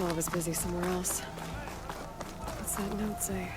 So I was busy somewhere else. What's that note say?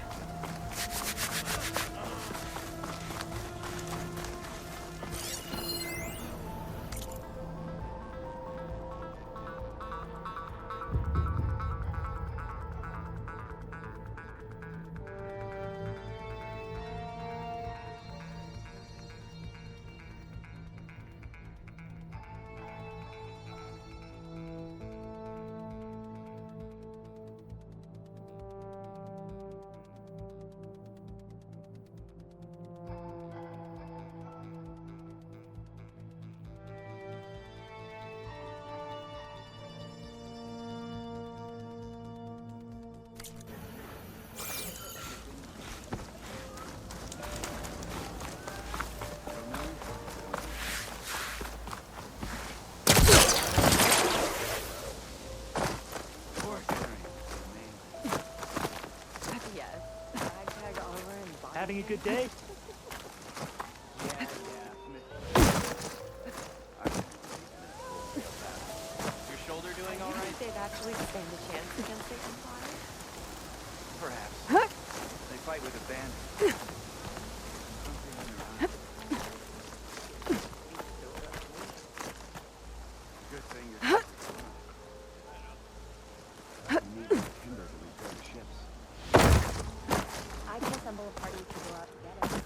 Having a good day? Your shoulder doing all right? They'd actually stand a chance against the Empire? Perhaps. They fight with a band. Good thing you're we need timber to repair the ships. I can assemble a party to go out and get it.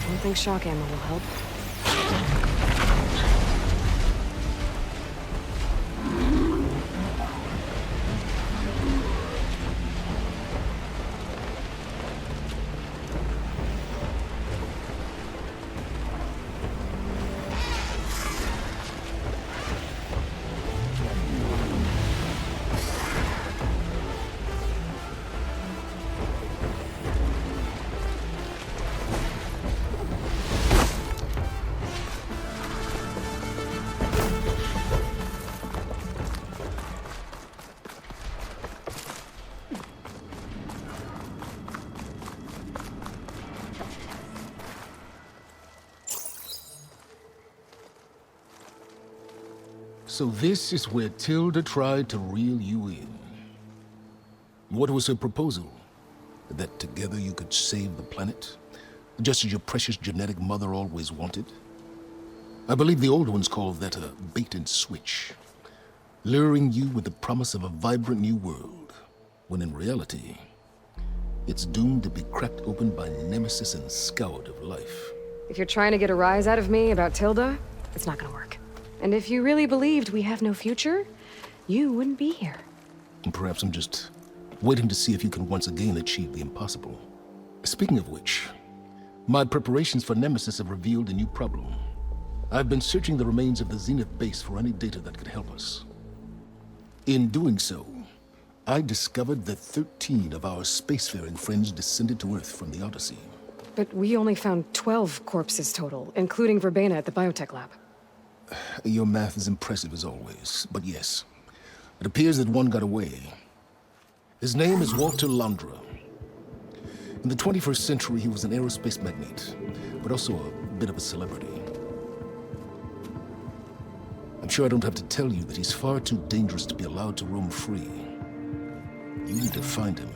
Don't think shock ammo will help. So this is where Tilda tried to reel you in. What was her proposal? That together you could save the planet? Just as your precious genetic mother always wanted? I believe the old ones called that a bait and switch. Luring you with the promise of a vibrant new world, when in reality, it's doomed to be cracked open by nemesis and scoured of life. If you're trying to get a rise out of me about Tilda, it's not gonna work. And if you really believed we have no future, you wouldn't be here. And perhaps I'm just waiting to see if you can once again achieve the impossible. Speaking of which, my preparations for Nemesis have revealed a new problem. I've been searching the remains of the Zenith base for any data that could help us. In doing so, I discovered that 13 of our spacefaring friends descended to Earth from the Odyssey. But we only found 12 corpses total, including Verbena at the biotech lab. Your math is impressive as always, but yes, it appears that one got away. His name is Walter Londra. In the 21st century, he was an aerospace magnate, but also a bit of a celebrity. I'm sure I don't have to tell you that he's far too dangerous to be allowed to roam free. You need to find him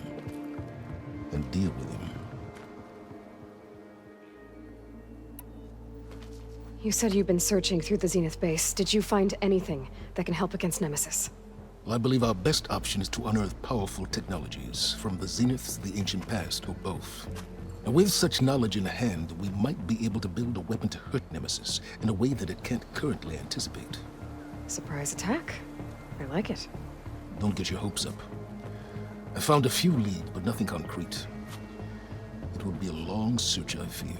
and deal with him. You said you've been searching through the Zenith base. Did you find anything that can help against Nemesis? Well, I believe our best option is to unearth powerful technologies from the Zeniths, the ancient past, or both. And with such knowledge in hand, we might be able to build a weapon to hurt Nemesis in a way that it can't currently anticipate. Surprise attack? I like it. Don't get your hopes up. I found a few leads, but nothing concrete. It would be a long search, I fear.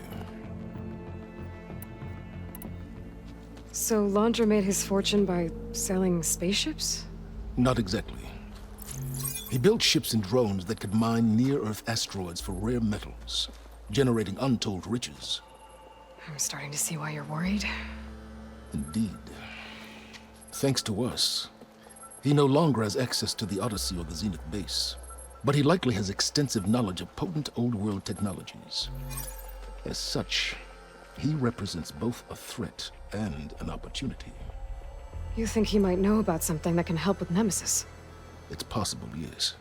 So Londra made his fortune by selling spaceships? Not exactly. He built ships and drones that could mine near-Earth asteroids for rare metals, generating untold riches. I'm starting to see why you're worried. Indeed. Thanks to us, he no longer has access to the Odyssey or the Zenith base, but he likely has extensive knowledge of potent old-world technologies. As such, he represents both a threat and an opportunity. You think he might know about something that can help with Nemesis? It's possible, yes.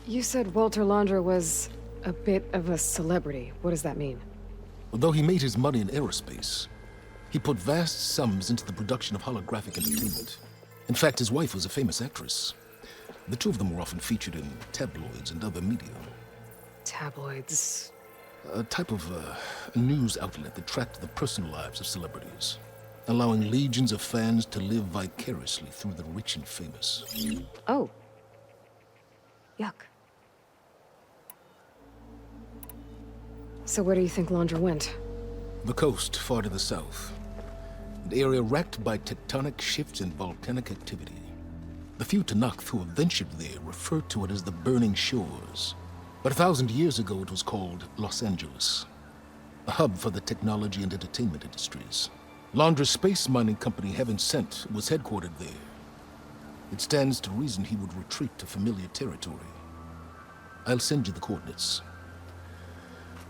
You said Walter Londra was a bit of a celebrity. What does that mean? Although he made his money in aerospace, he put vast sums into the production of holographic entertainment. In fact, his wife was a famous actress. The two of them were often featured in tabloids and other media. Tabloids? A type of news outlet that tracked the personal lives of celebrities, allowing legions of fans to live vicariously through the rich and famous. Oh. Yuck. So where do you think Londra went? The coast, far to the south. An area racked by tectonic shifts and volcanic activity. The few Tanakh who have ventured there refer to it as the Burning Shores. But 1,000 years ago it was called Los Angeles, a hub for the technology and entertainment industries. Londra's space mining company, Heaven Sent, was headquartered there. It stands to reason he would retreat to familiar territory. I'll send you the coordinates.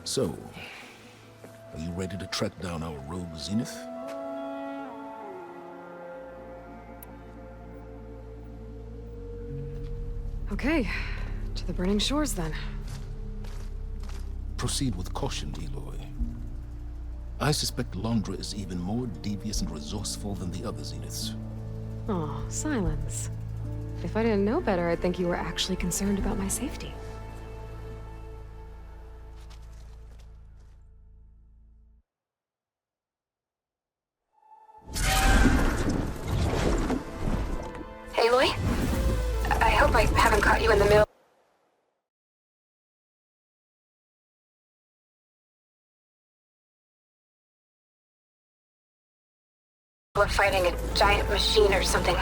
So, are you ready to track down our rogue Zenith? Okay, to the Burning Shores then. Proceed with caution, Eloy. I suspect Londra is even more devious and resourceful than the other Zeniths. Aw, Silence. If I didn't know better, I'd think you were actually concerned about my safety. Hey, Aloy? I hope I haven't caught you in the middle of fighting a giant machine or something.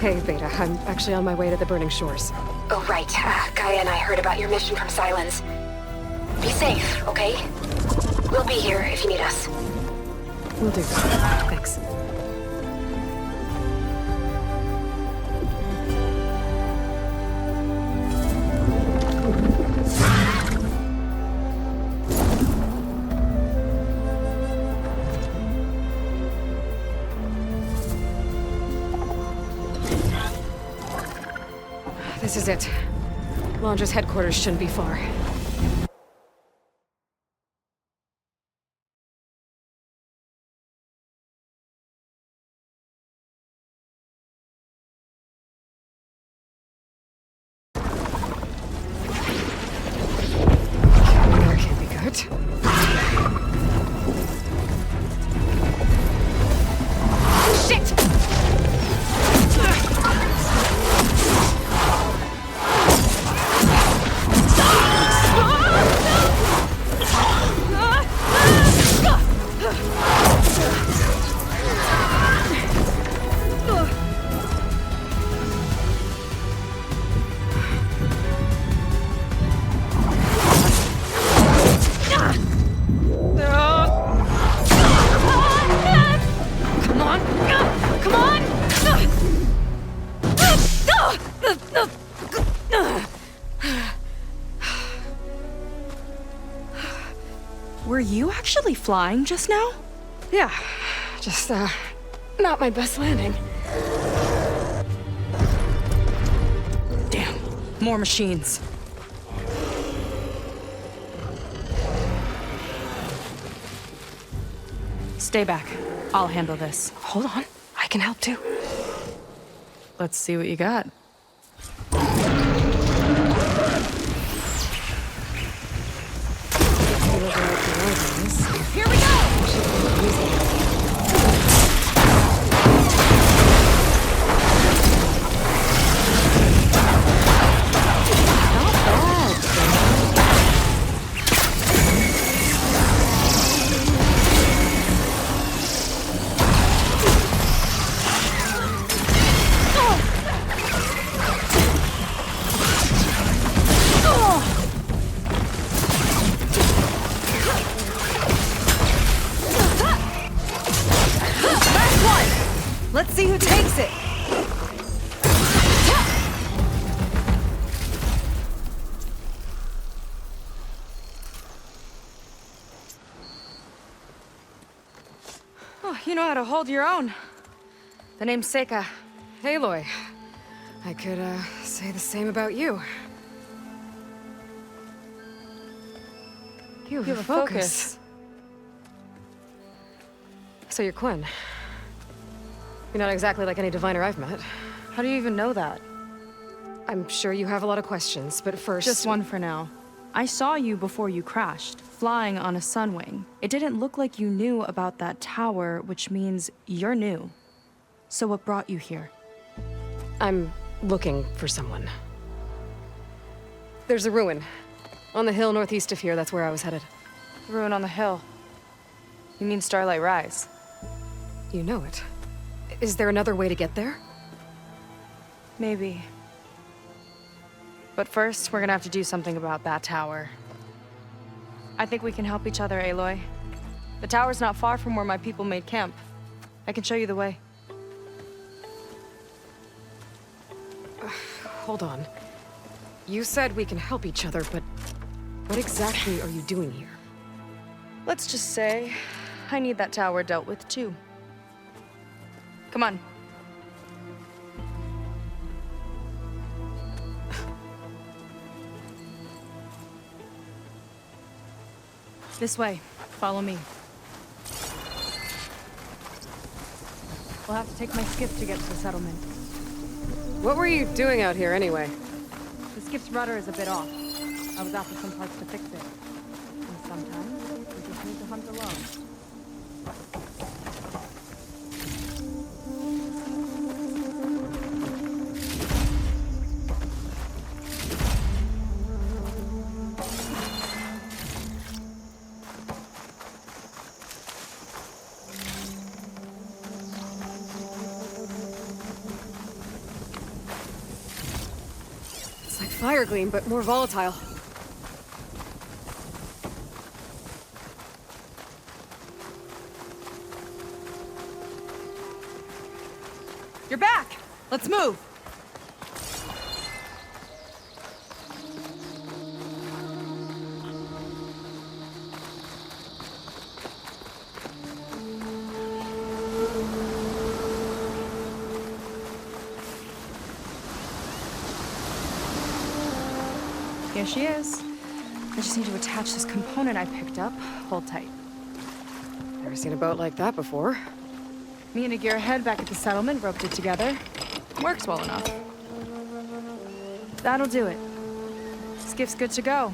Hey, Beta, I'm actually on my way to the Burning Shores. Oh, right. Gaia and I heard about your mission from Silence. Be safe, okay? We'll be here if you need us. Will do. Thanks. This is it. Launder's headquarters shouldn't be far. That can't be good. Shit! Come on! Come on! Were you actually flying just now? Yeah, just, not my best landing. Damn, more machines. Stay back. I'll handle this. Hold on, I can help too. Let's see what you got. Here we go! Let's see who takes it! Oh, you know how to hold your own. The name's Seika. Aloy. I could, say the same about you. You have a focus. So you're Quinn. You're not exactly like any diviner I've met. How do you even know that? I'm sure you have a lot of questions, but first... Just one for now. I saw you before you crashed, flying on a sunwing. It didn't look like you knew about that tower, which means you're new. So what brought you here? I'm looking for someone. There's a ruin. On the hill northeast of here, that's where I was headed. Ruin on the hill. You mean Starlight Rise? You know it. Is there another way to get there? Maybe. But first, we're gonna have to do something about that tower. I think we can help each other, Aloy. The tower's not far from where my people made camp. I can show you the way. Hold on. You said we can help each other, but what exactly are you doing here? Let's just say, I need that tower dealt with too. Come on. This way. Follow me. We'll have to take my skiff to get to the settlement. What were you doing out here anyway? The skiff's rudder is a bit off. I was after some parts to fix it. And sometimes, we just need to hunt alone. It's like fire gleam, but more volatile. You're back! Let's move! Here she is. I just need to attach this component I picked up. Hold tight. Never seen a boat like that before. Me and a gearhead back at the settlement roped it together. Works well enough. That'll do it. Skiff's good to go.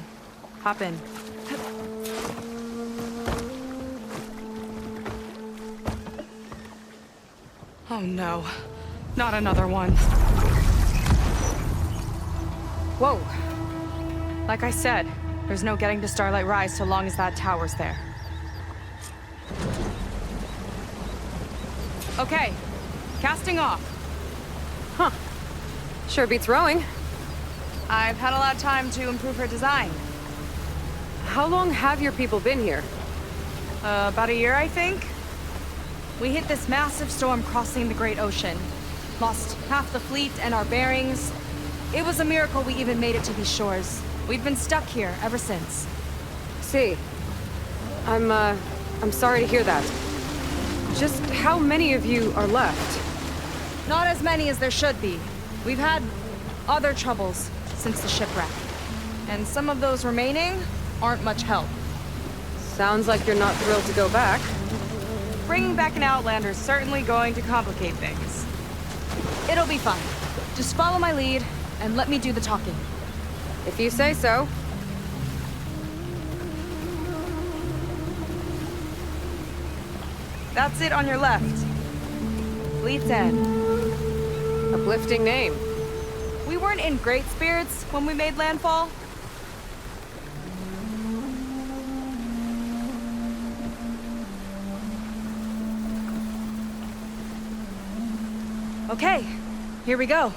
Hop in. Oh no. Not another one. Whoa. Like I said, there's no getting to Starlight Rise so long as that tower's there. Okay, casting off. Huh. Sure beats rowing. I've had a lot of time to improve her design. How long have your people been here? About a year, I think. We hit this massive storm crossing the Great Ocean. Lost half the fleet and our bearings. It was a miracle we even made it to these shores. We've been stuck here ever since. See. I'm sorry to hear that. Just how many of you are left? Not as many as there should be. We've had other troubles since the shipwreck. And some of those remaining aren't much help. Sounds like you're not thrilled to go back. Bringing back an Outlander's certainly going to complicate things. It'll be fine. Just follow my lead and let me do the talking. If you say so. That's it on your left. Fleet's End. Uplifting name. We weren't in great spirits when we made landfall. Okay, here we go.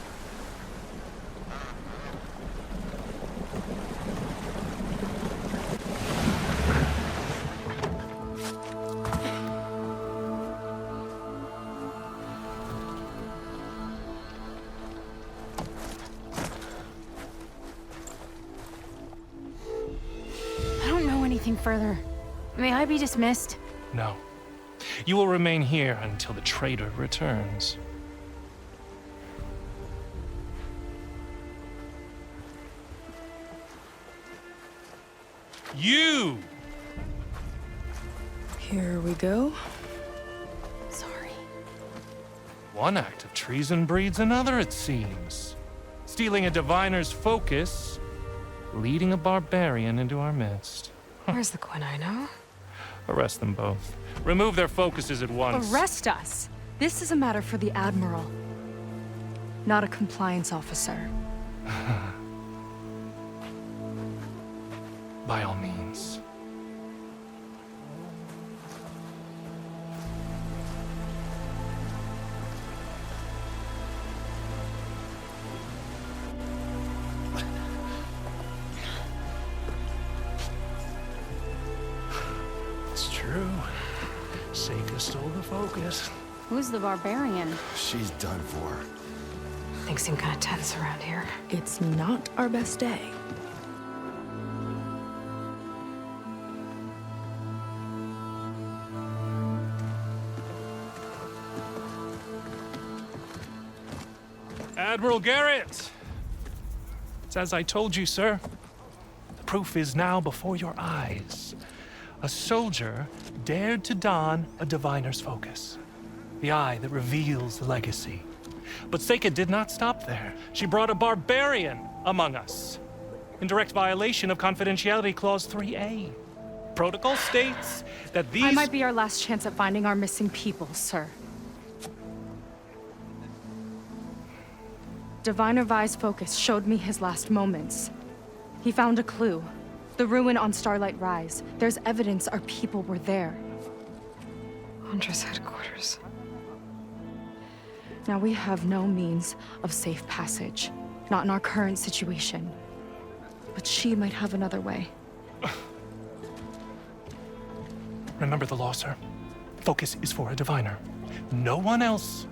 Further. May I be dismissed? No. You will remain here until the traitor returns. You! Here we go. Sorry. One act of treason breeds another, it seems. Stealing a diviner's focus, leading a barbarian into our midst. Where's the quinino? Arrest them both. Remove their focuses at once. Arrest us! This is a matter for the Admiral, not a compliance officer. By all means. It's true. Seika stole the focus. Who's the barbarian? She's done for. Things seem kind of tense around here. It's not our best day. Admiral Garrett! It's as I told you, sir. The proof is now before your eyes. A soldier dared to don a diviner's focus. The eye that reveals the legacy. But Seika did not stop there. She brought a barbarian among us. In direct violation of Confidentiality Clause 3A. Protocol states that these— I might be our last chance at finding our missing people, sir. Diviner Vi's focus showed me his last moments. He found a clue. The ruin on Starlight Rise. There's evidence our people were there. Huntress headquarters. Now we have no means of safe passage. Not in our current situation. But she might have another way. Remember the law, sir. Focus is for a diviner. No one else.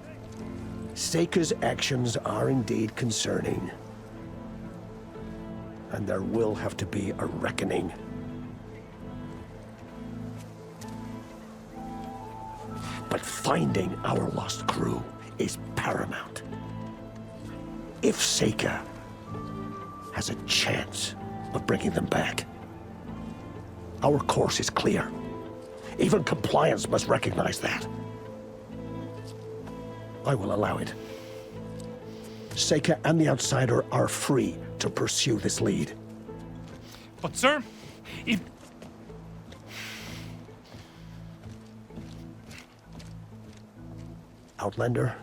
Seika's actions are indeed concerning. And there will have to be a reckoning. But finding our lost crew is paramount. If Seika has a chance of bringing them back. Our course is clear. Even compliance must recognize that. I will allow it. Seika and the Outsider are free to pursue this lead. But, sir, if... Outlander,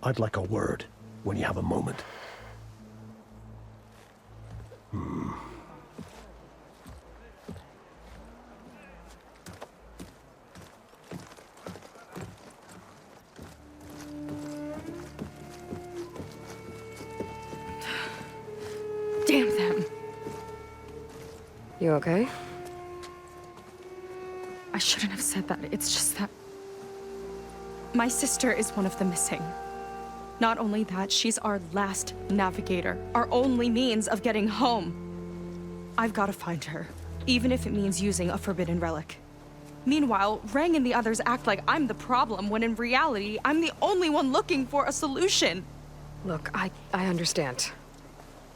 I'd like a word when you have a moment. Damn them. You okay? I shouldn't have said that. It's just that... my sister is one of the missing. Not only that, she's our last navigator, our only means of getting home. I've got to find her, even if it means using a forbidden relic. Meanwhile, Rang and the others act like I'm the problem, when in reality, I'm the only one looking for a solution. Look, I understand.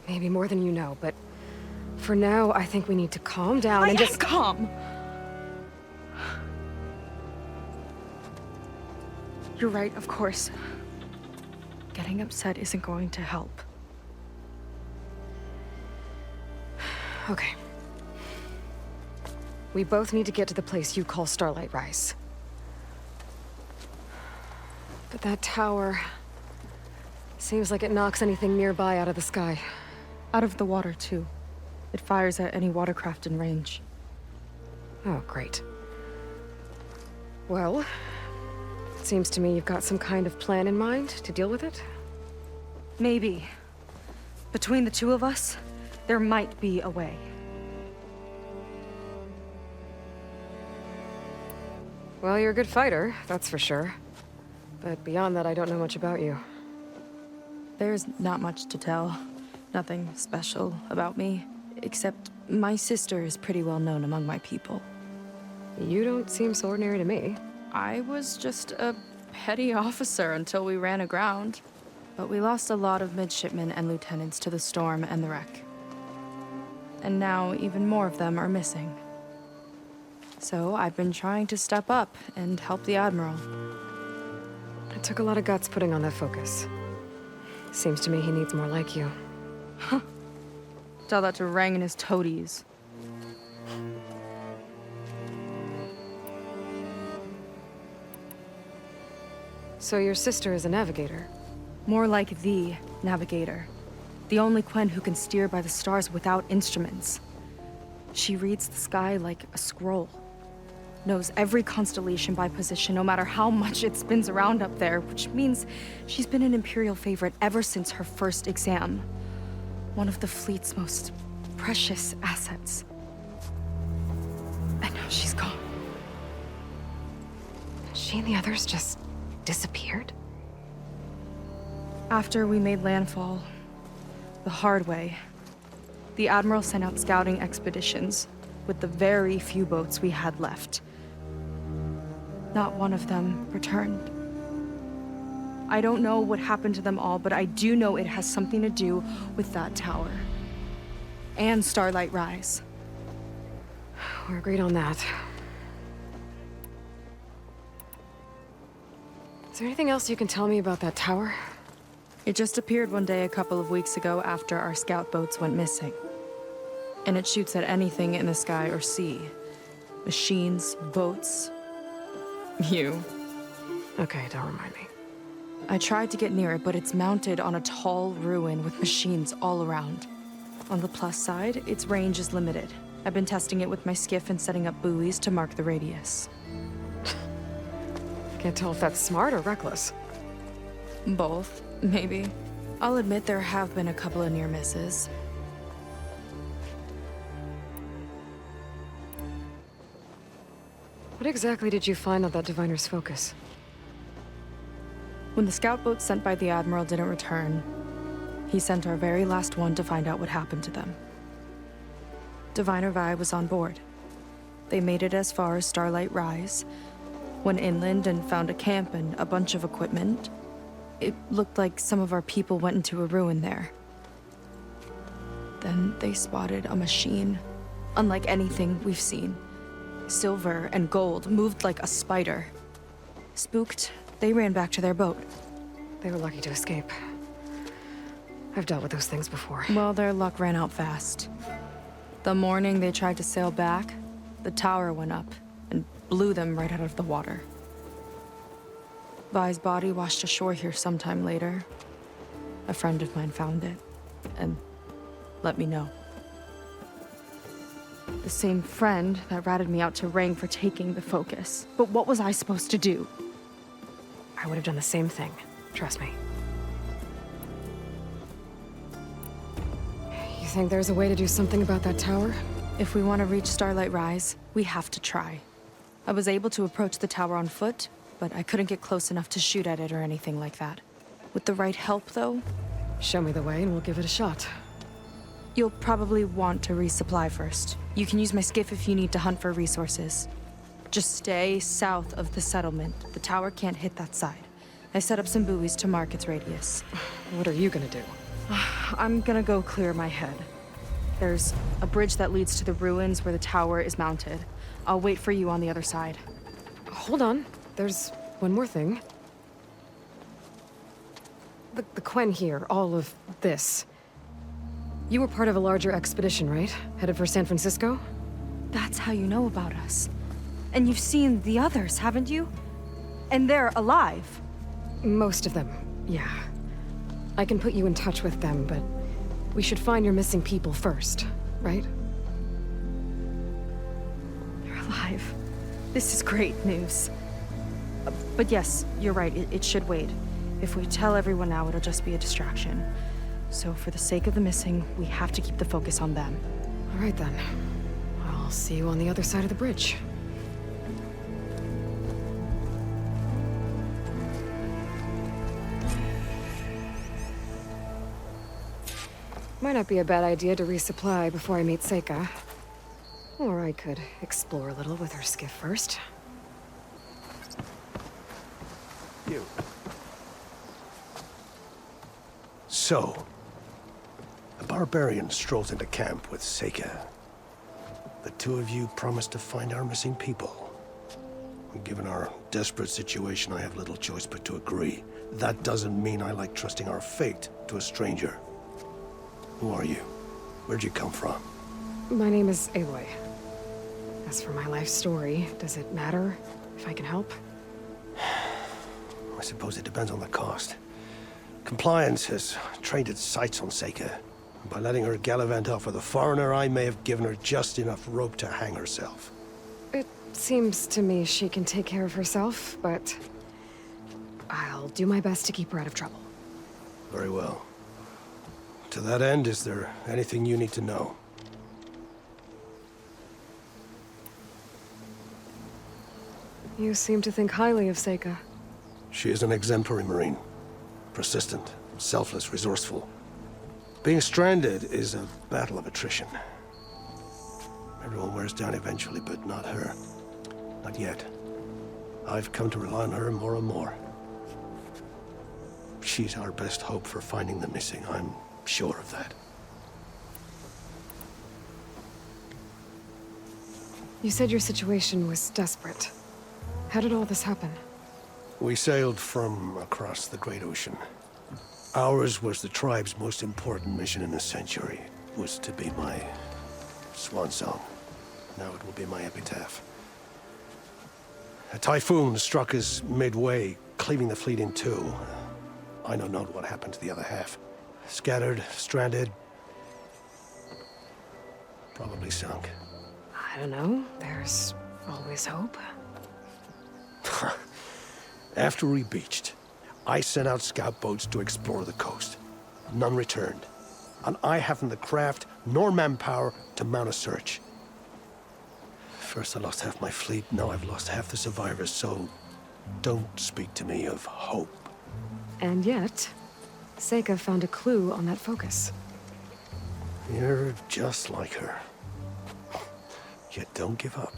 Maybe more than you know, but for now, I think we need to calm down and just... calm! You're right, of course. Getting upset isn't going to help. Okay. We both need to get to the place you call Starlight Rise. But that tower... seems like it knocks anything nearby out of the sky. Out of the water, too. It fires at any watercraft in range. Oh, great. Well, it seems to me you've got some kind of plan in mind to deal with it? Maybe. Between the two of us, there might be a way. Well, you're a good fighter, that's for sure. But beyond that, I don't know much about you. There's not much to tell. Nothing special about me. Except my sister is pretty well known among my people. You don't seem so ordinary to me. I was just a petty officer until we ran aground. But we lost a lot of midshipmen and lieutenants to the storm and the wreck. And now even more of them are missing. So I've been trying to step up and help the Admiral. It took a lot of guts putting on that focus. Seems to me he needs more like you. Huh. Tell that to Rang and his toadies. So your sister is a navigator? More like the navigator. The only Quen who can steer by the stars without instruments. She reads the sky like a scroll. Knows every constellation by position, no matter how much it spins around up there, which means she's been an Imperial favorite ever since her first exam. One of the fleet's most precious assets. And now she's gone. She and the others just disappeared? After we made landfall, the hard way, the Admiral sent out scouting expeditions with the very few boats we had left. Not one of them returned. I don't know what happened to them all, but I do know it has something to do with that tower. And Starlight Rise. We're agreed on that. Is there anything else you can tell me about that tower? It just appeared one day a couple of weeks ago after our scout boats went missing. And it shoots at anything in the sky or sea. Machines, boats. You. Okay, don't remind me. I tried to get near it, but it's mounted on a tall ruin with machines all around. On the plus side, its range is limited. I've been testing it with my skiff and setting up buoys to mark the radius. Can't tell if that's smart or reckless. Both, maybe. I'll admit there have been a couple of near misses. What exactly did you find on that Diviner's focus? When the scout boat sent by the Admiral didn't return, he sent our very last one to find out what happened to them. Diviner Vi was on board. They made it as far as Starlight Rise, went inland and found a camp and a bunch of equipment. It looked like some of our people went into a ruin there. Then they spotted a machine, unlike anything we've seen. Silver and gold, moved like a spider. Spooked, they ran back to their boat. They were lucky to escape. I've dealt with those things before. Well, their luck ran out fast. The morning they tried to sail back, the tower went up and blew them right out of the water. Vi's body washed ashore here sometime later. A friend of mine found it and let me know. The same friend that ratted me out to Rang for taking the focus. But what was I supposed to do? I would have done the same thing. Trust me. You think there's a way to do something about that tower? If we want to reach Starlight Rise, we have to try. I was able to approach the tower on foot, but I couldn't get close enough to shoot at it or anything like that. With the right help, though, Show me the way and we'll give it a shot. you'll probably want to resupply first. You can use my skiff if you need to hunt for resources. Just stay south of the settlement. The tower can't hit that side. I set up some buoys to mark its radius. What are you gonna do? I'm gonna go clear my head. There's a bridge that leads to the ruins where the tower is mounted. I'll wait for you on the other side. Hold on. There's one more thing. The Quen here, all of this. You were part of a larger expedition, right? Headed for San Francisco? That's how you know about us. And you've seen the others, haven't you? And they're alive. Most of them, yeah. I can put you in touch with them, but we should find your missing people first, right? They're alive. This is great news. But yes, you're right, it should wait. If we tell everyone now, it'll just be a distraction. So for the sake of the missing, we have to keep the focus on them. All right then. I'll see you on the other side of the bridge. Might not be a bad idea to resupply before I meet Seika. Or I could explore a little with her skiff first. You. So, a barbarian strolls into camp with Seika. The two of you promised to find our missing people. Given our desperate situation, I have little choice but to agree. That doesn't mean I like trusting our fate to a stranger. Who are you? Where'd you come from? My name is Aloy. As for my life story, does it matter if I can help? I suppose it depends on the cost. Compliance has trained its sights on Seika. By letting her gallivant off with a foreigner, I may have given her just enough rope to hang herself. It seems to me she can take care of herself, but I'll do my best to keep her out of trouble. Very well. To that end, is there anything you need to know? You seem to think highly of Seika. She is an exemplary Marine. Persistent, selfless, resourceful. Being stranded is a battle of attrition. Everyone wears down eventually, but not her. Not yet. I've come to rely on her more and more. She's our best hope for finding the missing, I'm sure of that. You said your situation was desperate. How did all this happen? We sailed from across the Great Ocean. Ours was the tribe's most important mission in a century. It was to be my swan song. Now it will be my epitaph. A typhoon struck us midway, cleaving the fleet in two. I know not what happened to the other half. Scattered, stranded, probably sunk. I don't know. There's always hope. After we beached, I sent out scout boats to explore the coast. None returned. And I haven't the craft nor manpower to mount a search. First I lost half my fleet, now I've lost half the survivors, so don't speak to me of hope. And yet, Seika found a clue on that focus. You're just like her. Yet don't give up.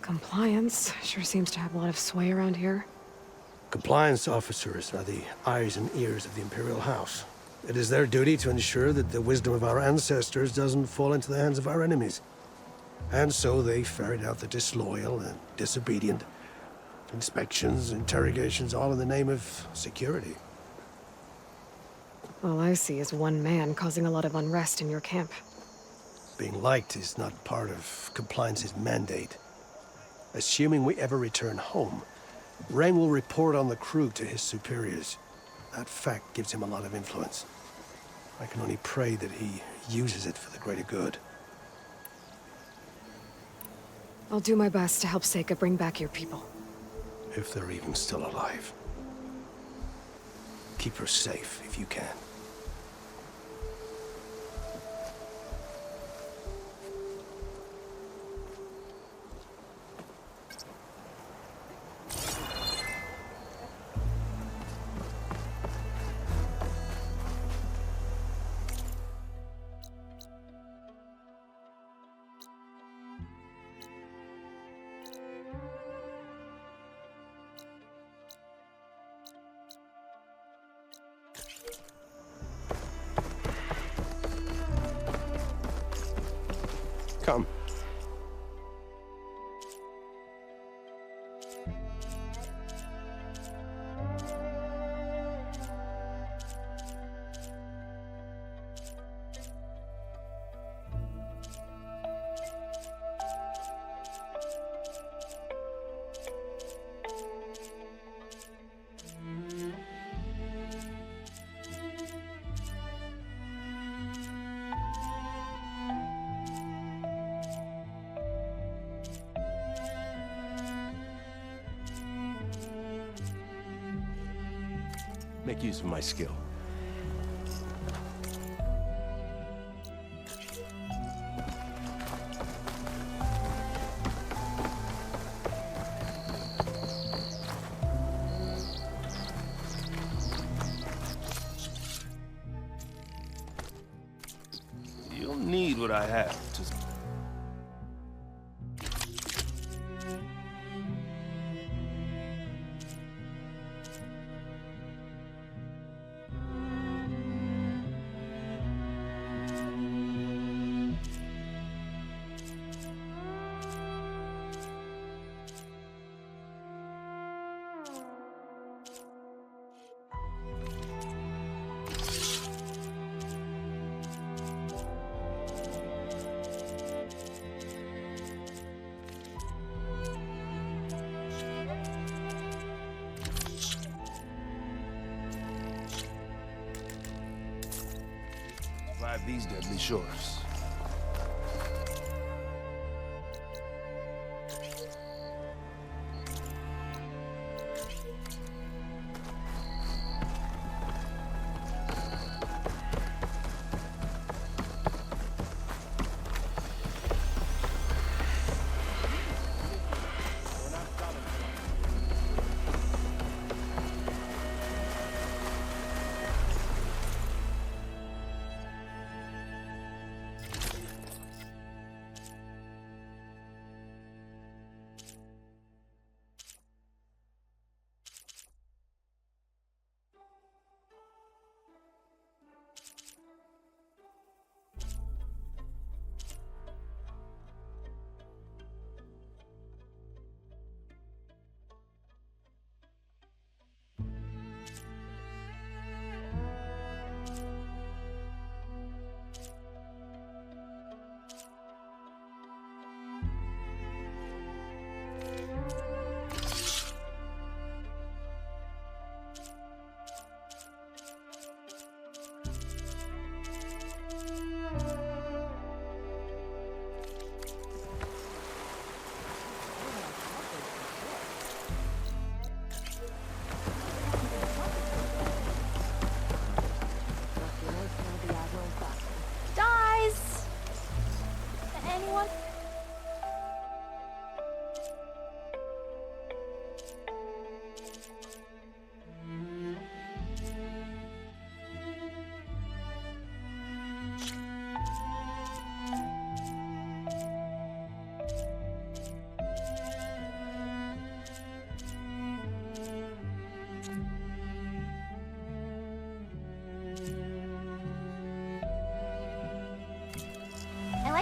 Compliance sure seems to have a lot of sway around here. Compliance officers are the eyes and ears of the Imperial House. It is their duty to ensure that the wisdom of our ancestors doesn't fall into the hands of our enemies. And so they ferret out the disloyal and disobedient. Inspections, interrogations, all in the name of security. All I see is one man causing a lot of unrest in your camp. Being liked is not part of Compliance's mandate. Assuming we ever return home, Ren will report on the crew to his superiors. That fact gives him a lot of influence. I can only pray that he uses it for the greater good. I'll do my best to help Seika bring back your people. If they're even still alive. Keep her safe if you can. Come. Make use of my skill. You'll need what I have to... Survive these deadly shores.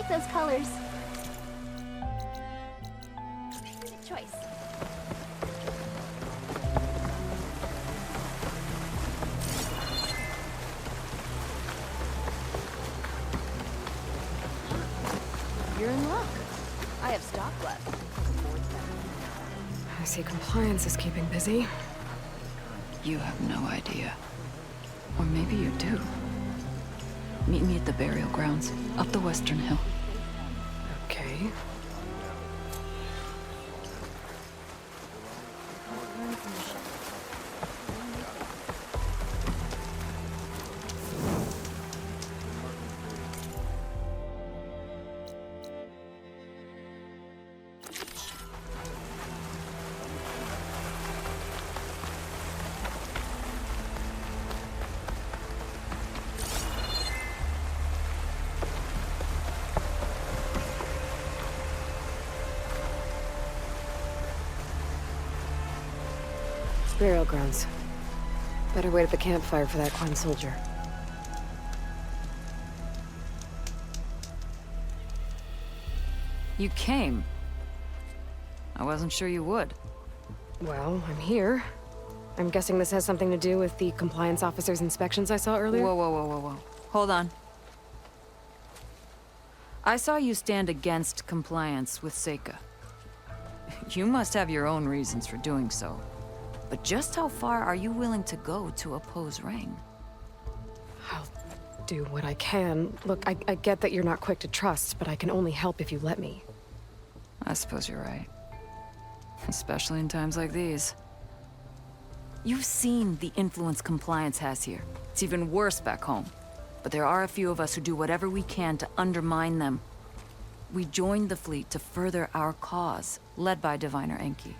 like those colors. Good choice. You're in luck. I have stock left. I see compliance is keeping busy. You have no idea. Or maybe you do. Meet me at the burial grounds, up the western hill. Okay. Burial grounds. Better wait at the campfire for that Quen soldier. You came. I wasn't sure you would. Well, I'm here. I'm guessing this has something to do with the compliance officer's inspections I saw earlier? Whoa, whoa, whoa, whoa, whoa. Hold on. I saw you stand against compliance with Seika. You must have your own reasons for doing so. But just how far are you willing to go to oppose Rang? I'll do what I can. Look, I get that you're not quick to trust, but I can only help if you let me. I suppose you're right. Especially in times like these. You've seen the influence compliance has here. It's even worse back home. But there are a few of us who do whatever we can to undermine them. We joined the fleet to further our cause, led by Diviner Enki.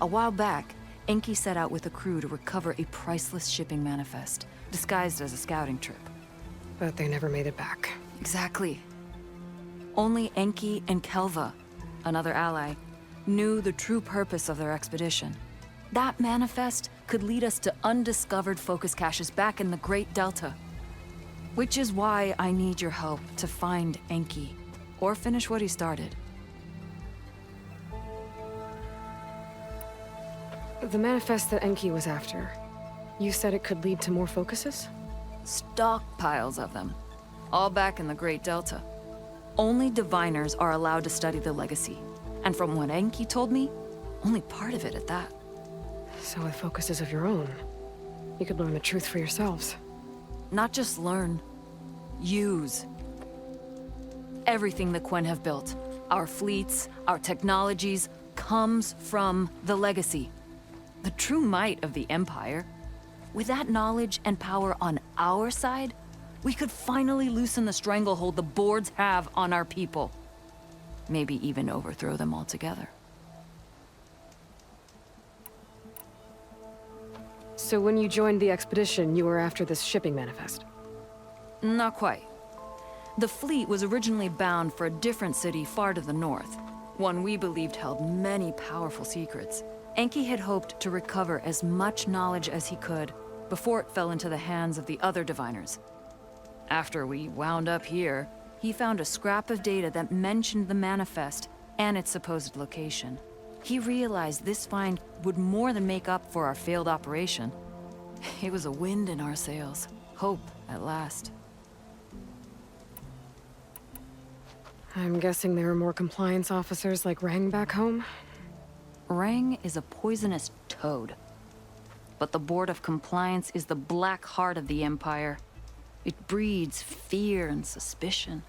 A while back, Enki set out with a crew to recover a priceless shipping manifest, disguised as a scouting trip. But they never made it back. Exactly. Only Enki and Kelva, another ally, knew the true purpose of their expedition. That manifest could lead us to undiscovered focus caches back in the Great Delta. Which is why I need your help to find Enki, or finish what he started. The manifest that Enki was after, you said it could lead to more focuses? Stockpiles of them, all back in the Great Delta. Only diviners are allowed to study the legacy. And from what Enki told me, only part of it at that. So with focuses of your own, you could learn the truth for yourselves. Not just learn, use. Everything the Quen have built, our fleets, our technologies, comes from the legacy. The true might of the Empire. With that knowledge and power on our side, we could finally loosen the stranglehold the boards have on our people. Maybe even overthrow them altogether. So when you joined the expedition, you were after this shipping manifest? Not quite. The fleet was originally bound for a different city far to the north, one we believed held many powerful secrets. Enki had hoped to recover as much knowledge as he could before it fell into the hands of the other diviners. After we wound up here, he found a scrap of data that mentioned the manifest and its supposed location. He realized this find would more than make up for our failed operation. It was a wind in our sails. Hope, at last. I'm guessing there are more compliance officers like Rang back home? Rang is a poisonous toad. But the Board of Compliance is the black heart of the Empire. It breeds fear and suspicion.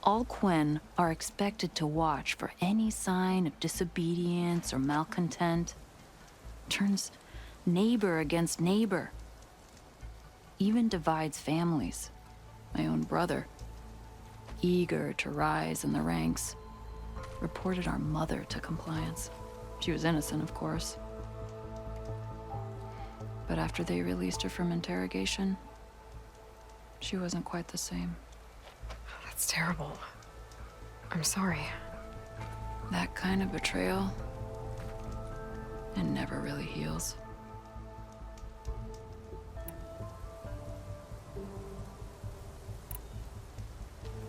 All Quen are expected to watch for any sign of disobedience or malcontent. Turns neighbor against neighbor. Even divides families. My own brother, eager to rise in the ranks, reported our mother to Compliance. She was innocent, of course. But after they released her from interrogation, she wasn't quite the same. That's terrible. I'm sorry. That kind of betrayal, it never really heals.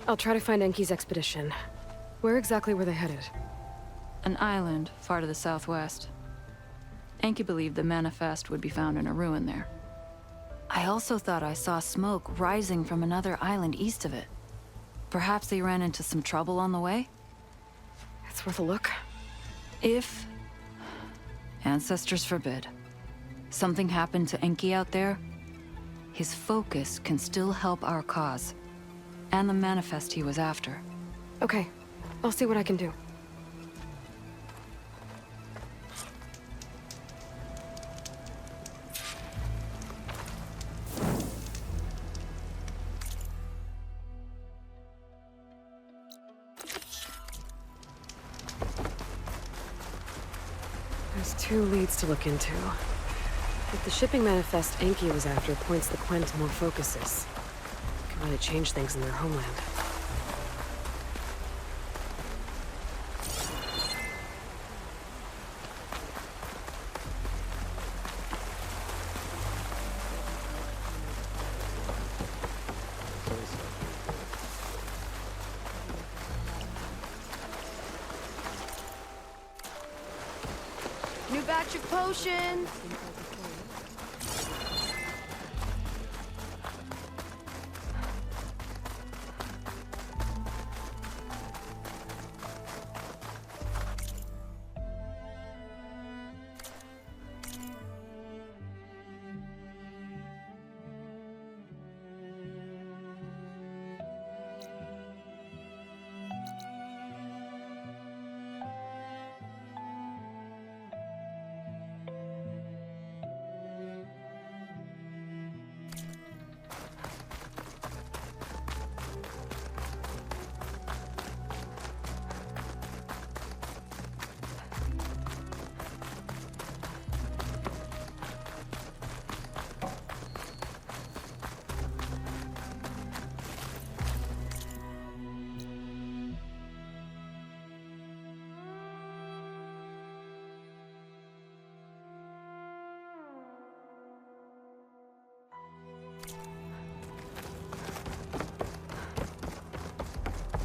I'll try to find Enki's expedition. Where exactly were they headed? An island far to the southwest. Enki believed the manifest would be found in a ruin there. I also thought I saw smoke rising from another island east of it. Perhaps they ran into some trouble on the way? It's worth a look. If... ancestors forbid. Something happened to Enki out there, his focus can still help our cause. And the manifest he was after. Okay. I'll see what I can do. There's 2 leads to look into. If the shipping manifest Enki was after points the Quen to more focuses, it could really change things in their homeland. New batch of potions.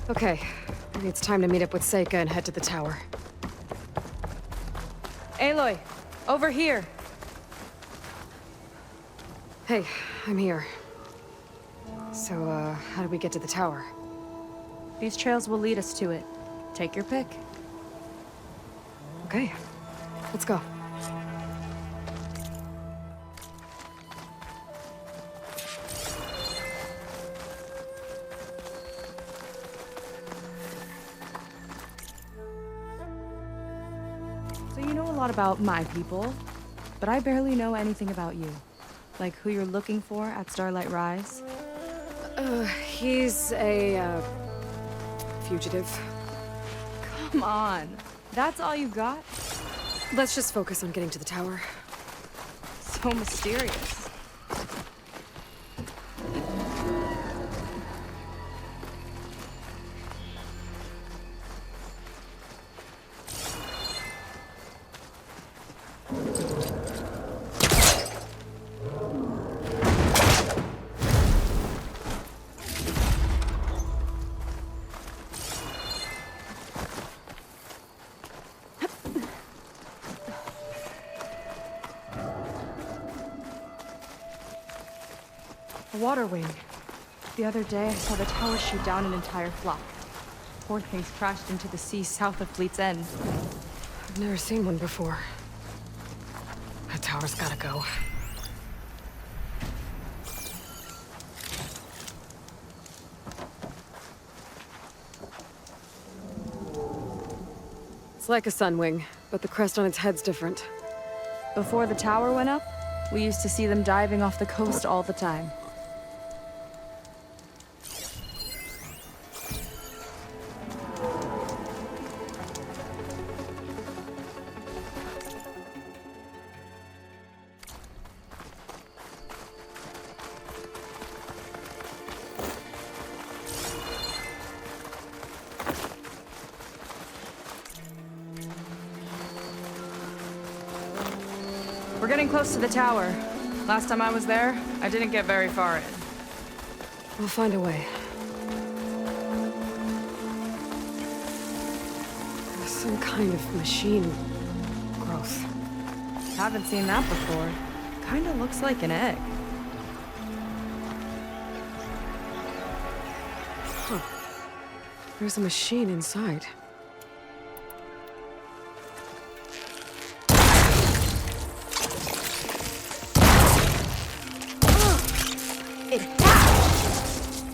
Okay, maybe it's time to meet up with Seika and head to the tower. Aloy, over here. Hey, I'm here. So, how do we get to the tower? These trails will lead us to it. Take your pick. Okay, let's go. So you know a lot about my people, but I barely know anything about you. Like who you're looking for at Starlight Rise. He's a, fugitive. Come on, that's all you got? Let's just focus on getting to the tower. So mysterious. A water wing. The other day, I saw the tower shoot down an entire flock. Poor things crashed into the sea south of Fleet's End. I've never seen one before. That tower's gotta go. It's like a sun wing, but the crest on its head's different. Before the tower went up, we used to see them diving off the coast all the time. We're getting close to the tower. Last time I was there, I didn't get very far in. We'll find a way. kind of machine growth. Haven't seen that before. Kinda looks like an egg. Huh. There's a machine inside. It hatched!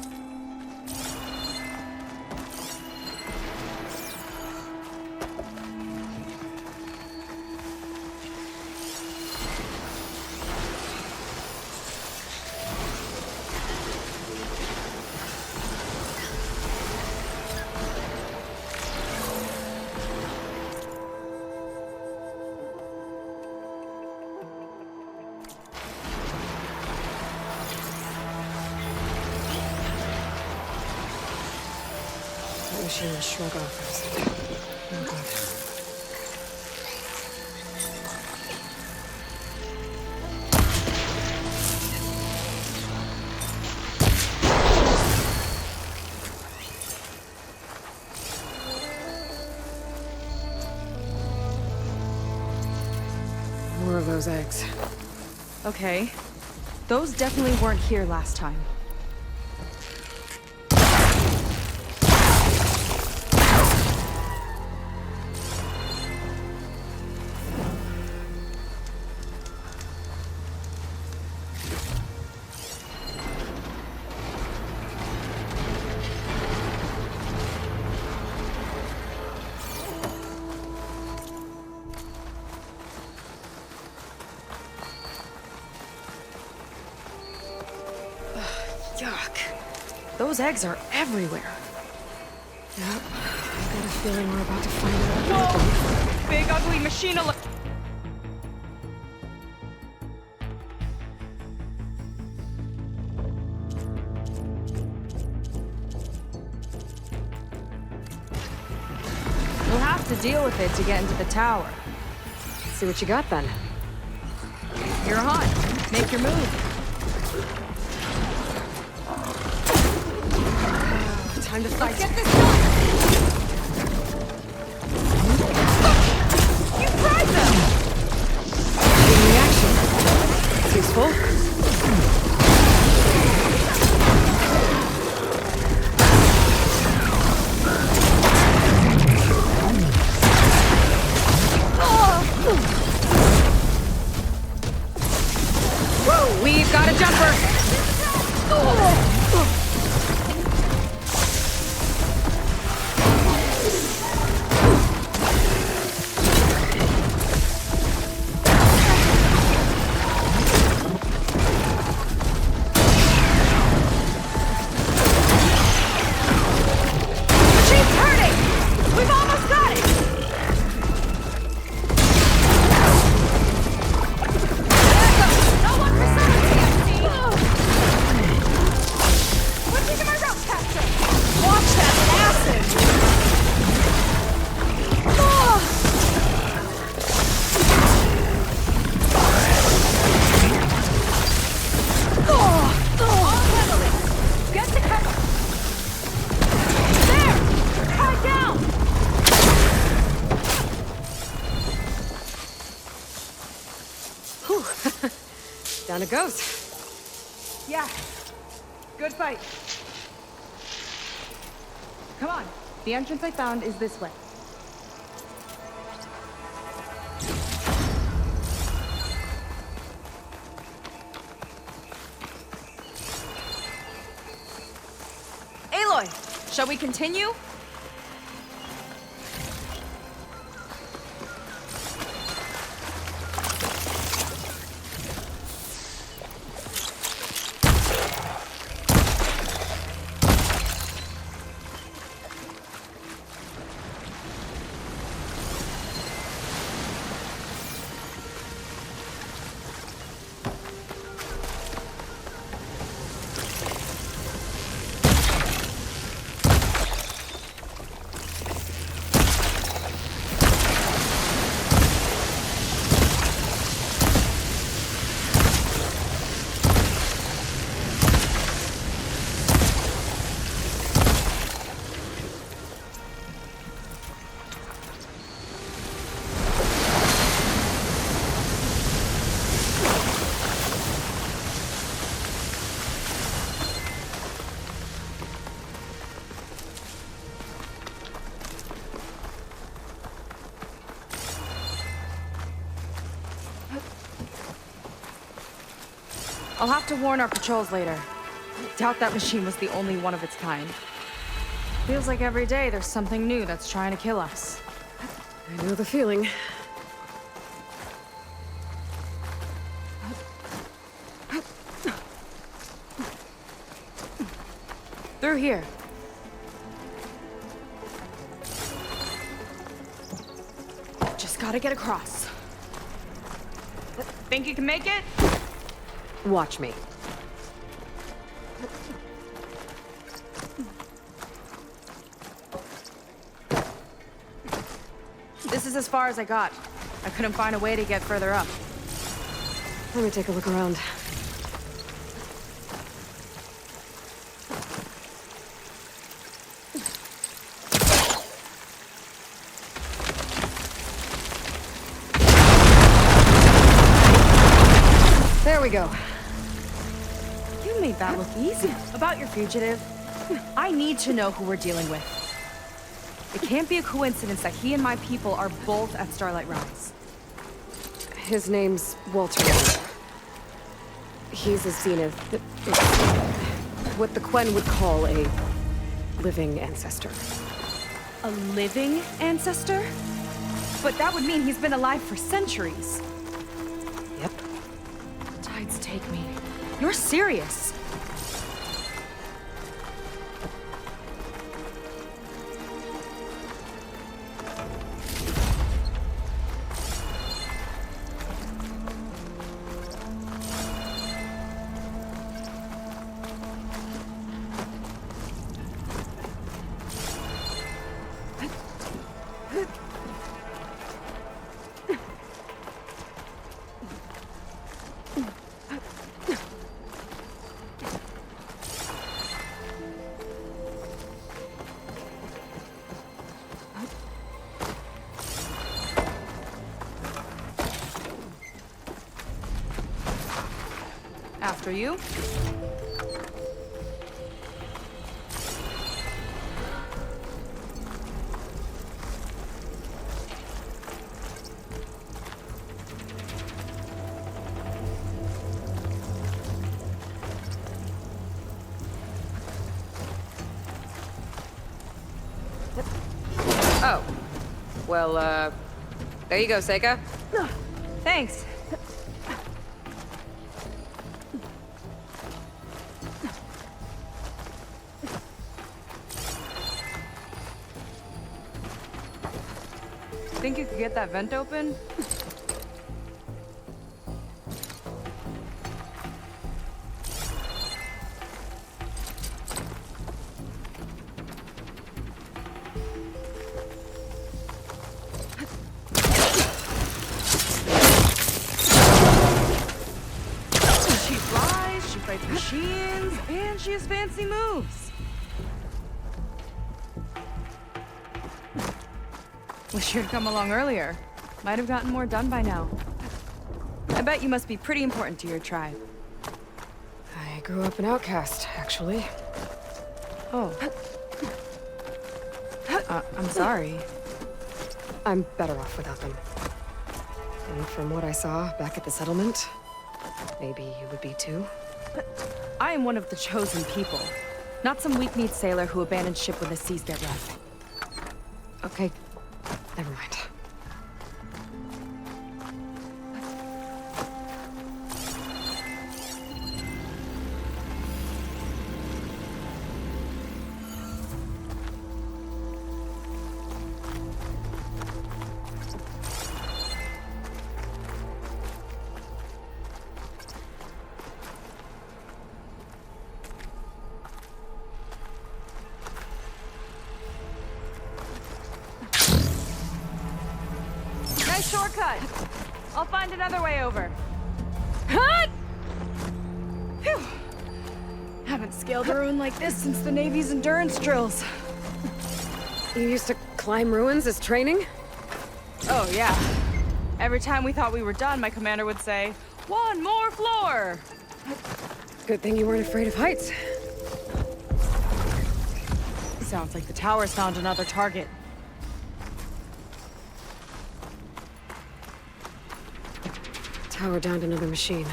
That machine will shrug off for a second. Oh god. More of those eggs. Okay. Those definitely weren't here last time. Yuck. Those eggs are everywhere. Yep. I've got a feeling we're about to find out. Whoa! Big ugly machine alert! We'll have to deal with it to get into the tower. See what you got then. You're hot. Make your move. Time to fight. Get this done! You fried them! Good reaction. It's useful. Woo! We've got a jumper! She's hurting! We've almost got it! No one for sanity, What'd you do my rope capture? Watch that acid! All heavily. Get the cover. There! Tie down! Whew. Down it goes. Yeah. Good fight. Come on. The entrance I found is this way. Aloy, shall we continue? I'll have to warn our patrols later. Doubt that machine was the only one of its kind. Feels like every day there's something new that's trying to kill us. I know the feeling. Through here. Just gotta get across. Think you can make it? Watch me. This is as far as I got. I couldn't find a way to get further up. Let me take a look around. There we go. You made that look easy. About your fugitive, I need to know who we're dealing with. It can't be a coincidence that he and my people are both at Starlight Realms. His name's Walter. He's a Zenith. What the Quen would call a living ancestor. A living ancestor? But that would mean he's been alive for centuries. Yep. Tides take me. You're serious. After you. Oh. Well, there you go, Seika. Thanks. Think you could get that vent open? She flies, she fights machines, and she has fancy moves. Wish you'd come along earlier. Might have gotten more done by now. I bet you must be pretty important to your tribe. I grew up an outcast, actually. Oh. I'm sorry. I'm better off without them. And from what I saw back at the settlement, maybe you would be too. I am one of the chosen people. Not some weak-kneed sailor who abandoned ship when the seas get rough. Okay, never mind. Nice shortcut. I'll find another way over. Phew. Haven't scaled a ruin like this since the Navy's endurance drills. You used to climb ruins as training? Oh, yeah. Every time we thought we were done, my commander would say, "One more floor!" Good thing you weren't afraid of heights. Sounds like the tower's found another target. Tower downed another machine.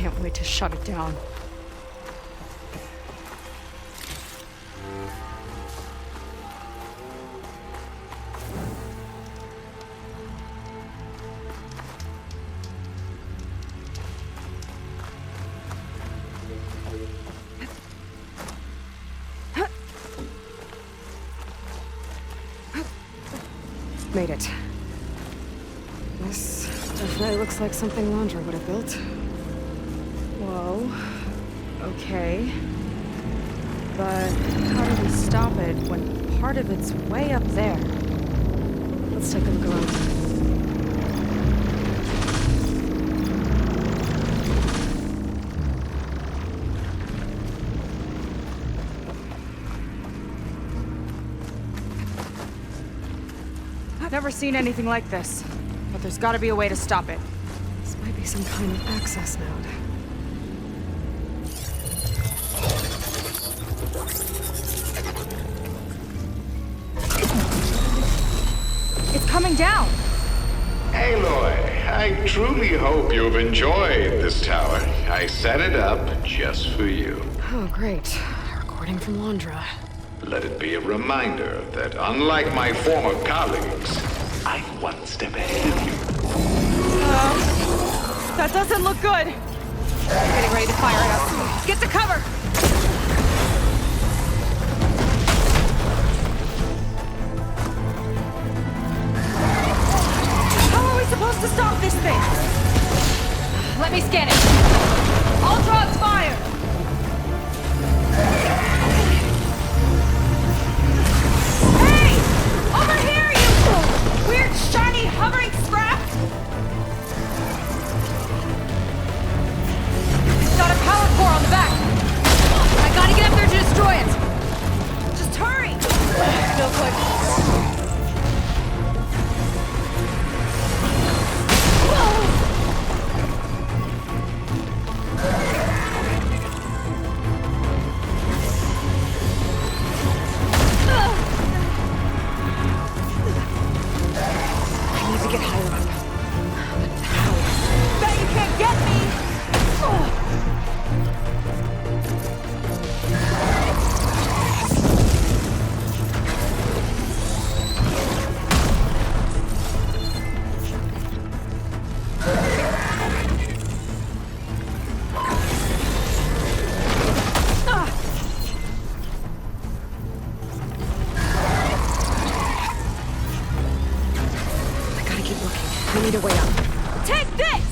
can't wait to shut it down. Made it. This definitely looks like something Landra would have built. Whoa. Okay. But how do we stop it when part of it's way up there? Let's take a look around. I've never seen anything like this, but there's gotta be a way to stop it. This might be some kind of access node. It's coming down! Aloy, I truly hope you've enjoyed this tower. I set it up just for you. Oh, great. A recording from Landra. Let it be a reminder that unlike my former colleagues, I'm one step ahead of you. That doesn't look good! Getting ready to fire it up. Get to cover! How are we supposed to stop this thing? Let me scan it. All drops fire! Hey! Over here, you weird, shiny, hovering scrap! Got a power core on the back. I gotta get up there to destroy it. Just hurry! No good. I need to get higher up. But how? Bet you can't get me! I gotta keep looking. I need a way up. Take this!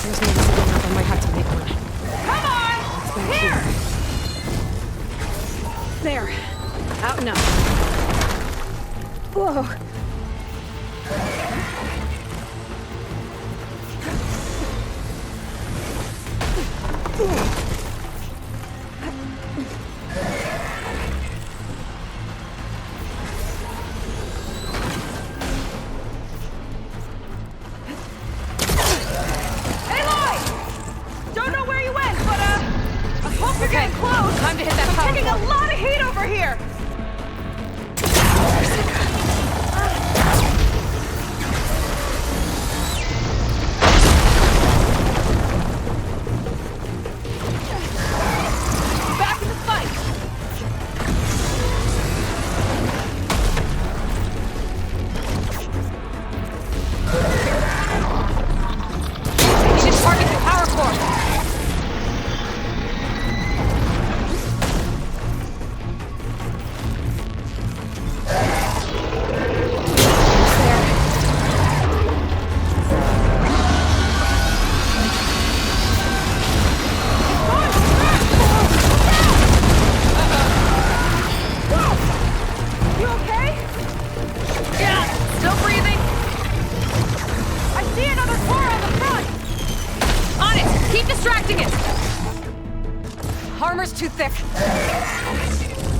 There's no way up. I might have to make one. Come on! Here! There. Out and up. Whoa. Aloy! Don't know where you went, but I hope you're getting close. Time to hit that power. I'm taking a lot of heat over here. Back in the fight. I need to target the power core. You okay? Yeah, still breathing. I see another car on the front. On it. Keep distracting it. All armor's too thick.